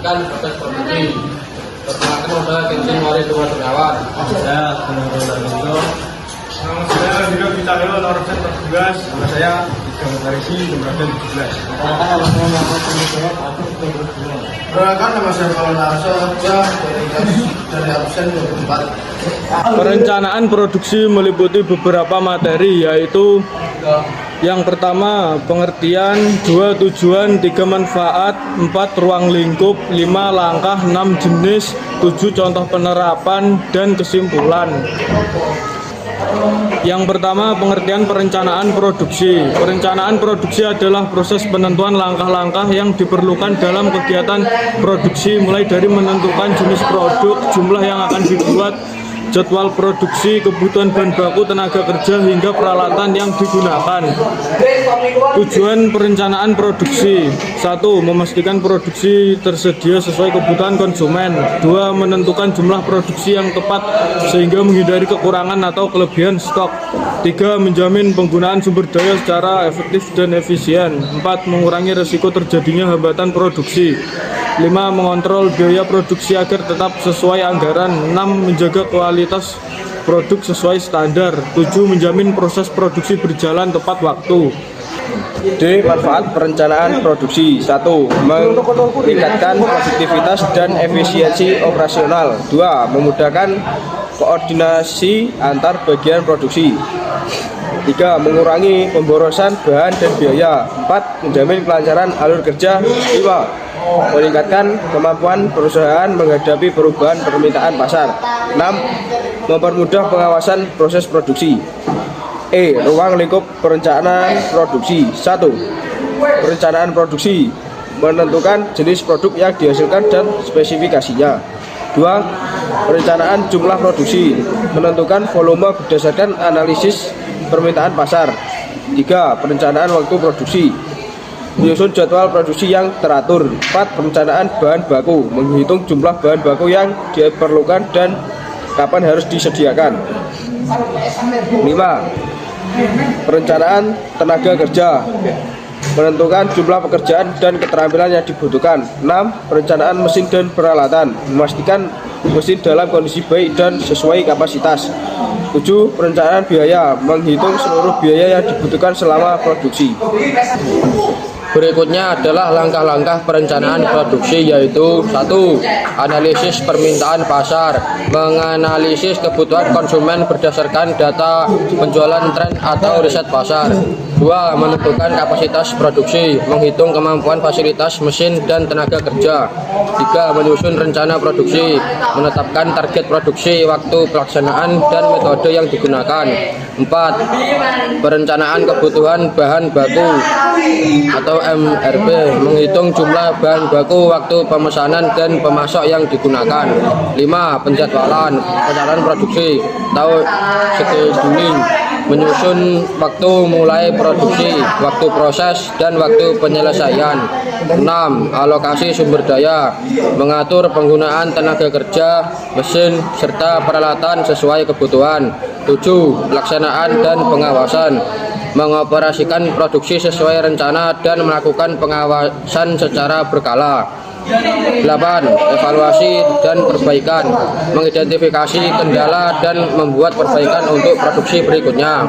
mengoperasikan proses produksi. Perkenalkan modal Kenshin Mori Dua Sekawan. Saya Gunnar Ringo. Nama saya Ringo Vitalo, nomor absen 14. Nama saya Iqbal Farisi, nomor absen 17. Perkenalkan nama saya Paul Narso, dari absen 24. Perencanaan produksi meliputi beberapa materi, yaitu yang pertama pengertian, 2 tujuan, 3 manfaat, 4 ruang lingkup, 5 langkah, 6 jenis, 7 contoh penerapan, dan kesimpulan. Yang pertama, pengertian perencanaan produksi. Perencanaan produksi adalah proses penentuan langkah-langkah yang diperlukan dalam kegiatan produksi, mulai dari menentukan jenis produk, jumlah yang akan dibuat, jadwal produksi, kebutuhan bahan baku, tenaga kerja, hingga peralatan yang digunakan. Tujuan perencanaan produksi: 1. Memastikan produksi tersedia sesuai kebutuhan konsumen. 2. Menentukan jumlah produksi yang tepat sehingga menghindari kekurangan atau kelebihan stok. 3. Menjamin penggunaan sumber daya secara efektif dan efisien. 4. Mengurangi risiko terjadinya hambatan produksi. 5. Mengontrol biaya produksi agar tetap sesuai anggaran. 6. Menjaga kualitas produk sesuai standar. 7. Menjamin proses produksi berjalan tepat waktu. D. Manfaat perencanaan produksi. 1. Meningkatkan produktivitas dan efisiensi operasional. 2. Memudahkan koordinasi antar bagian produksi. 3. Mengurangi pemborosan bahan dan biaya. 4. Menjamin kelancaran alur kerja. 5. Meningkatkan kemampuan perusahaan menghadapi perubahan permintaan pasar. 6. Mempermudah pengawasan proses produksi. E. Ruang lingkup perencanaan produksi. 1. Perencanaan produksi: menentukan jenis produk yang dihasilkan dan spesifikasinya. 2. Perencanaan jumlah produksi: menentukan volume berdasarkan analisis permintaan pasar. 3. Perencanaan waktu produksi: menyusun jadwal produksi yang teratur. 4. Perencanaan bahan baku: menghitung jumlah bahan baku yang diperlukan dan kapan harus disediakan. 5. Perencanaan tenaga kerja: menentukan jumlah pekerjaan dan keterampilan yang dibutuhkan. 6. Perencanaan mesin dan peralatan: memastikan mesin dalam kondisi baik dan sesuai kapasitas. 7. Perencanaan biaya: menghitung seluruh biaya yang dibutuhkan selama produksi. Berikutnya adalah langkah-langkah perencanaan produksi, yaitu 1. Analisis permintaan pasar: menganalisis kebutuhan konsumen berdasarkan data penjualan tren atau riset pasar. 2. Menentukan kapasitas produksi: menghitung kemampuan fasilitas mesin dan tenaga kerja. 3. Menyusun rencana produksi: menetapkan target produksi, waktu pelaksanaan, dan metode yang digunakan. 4. Perencanaan kebutuhan bahan baku atau MRP: menghitung jumlah bahan baku, waktu pemesanan, dan pemasok yang digunakan. 5. Penjadwalan produksi atau scheduling: menyusun waktu mulai produksi, waktu proses, dan waktu penyelesaian. 6. Alokasi sumber daya: mengatur penggunaan tenaga kerja, mesin, serta peralatan sesuai kebutuhan. 7. Pelaksanaan dan pengawasan: mengoperasikan produksi sesuai rencana dan melakukan pengawasan secara berkala. 8. Evaluasi dan perbaikan: mengidentifikasi kendala dan membuat perbaikan untuk produksi berikutnya.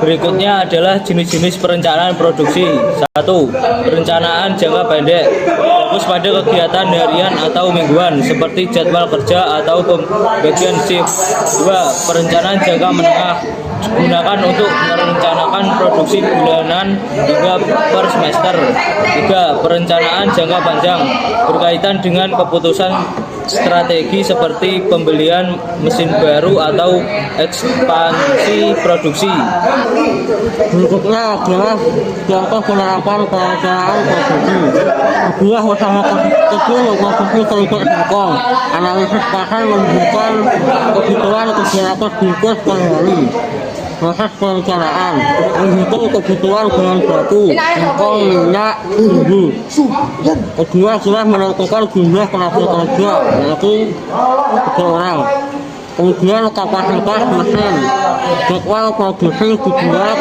Berikutnya adalah jenis-jenis perencanaan produksi. 1. Perencanaan jangka pendek: fokus pada kegiatan harian atau mingguan seperti jadwal kerja atau pembagian shift. 2. Perencanaan jangka menengah: gunakan untuk merencanakan produksi bulanan hingga per semester. 3. Perencanaan jangka panjang: berkaitan dengan keputusan strategi seperti pembelian mesin baru atau ekspansi produksi. Berikutnya adalah contoh penerapan perencanaan produksi. Sebuah usaha kecil produksi terlibat singkong. Analisis pasar menunjukkan kebutuhan 300 bungkus per hari. Proses perencanaan: menghitung kebutuhan bahan baku, singkong, minyak, bumbu. Kedua adalah menentukan jumlah tenaga kerja, yaitu 3 orang. Kemudian kapasitas mesin, jadwal produksi dibuat,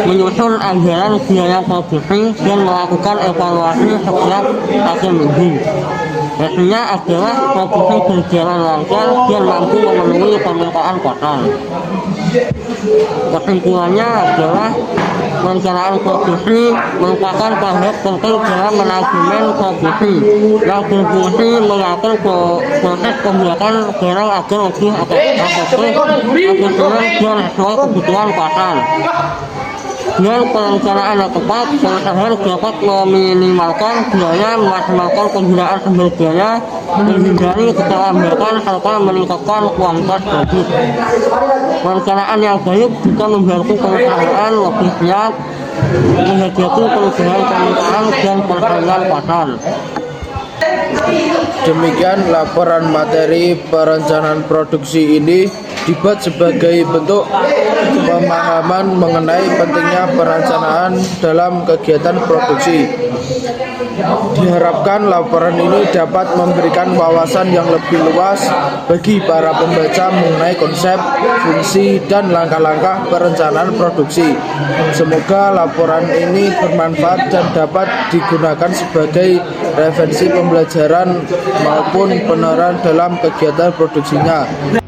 menyusun anggaran biaya produksi, dan melakukan evaluasi setiap 1 minggu. Hasilnya adalah produksi berjalan lancar dan mampu memenuhi permintaan pasar. Kesimpulannya adalah perencanaan produksi merupakan tahap penting dalam manajemen produksi yang berfungsi mengatur proses pembuatan barang agar lebih efektif, efisien dan sesuai kebutuhan pasar. Dengan perencanaan yang tepat, perusahaan dapat meminimalkan biaya, memaksimalkan penggunaan sumber daya, menghindari keterlambatan, serta meningkatkan kualitas produk. Perencanaan yang baik juga membantu perusahaan lebih siap menghadapi perubahan permintaan dan persaingan pasar. Demikian laporan materi perencanaan produksi ini dibuat sebagai bentuk pemahaman mengenai pentingnya perencanaan dalam kegiatan produksi. Diharapkan laporan ini dapat memberikan wawasan yang lebih luas bagi para pembaca mengenai konsep, fungsi, dan langkah-langkah perencanaan produksi. Semoga laporan ini bermanfaat dan dapat digunakan sebagai referensi pembelajaran maupun penerapan dalam kegiatan produksinya.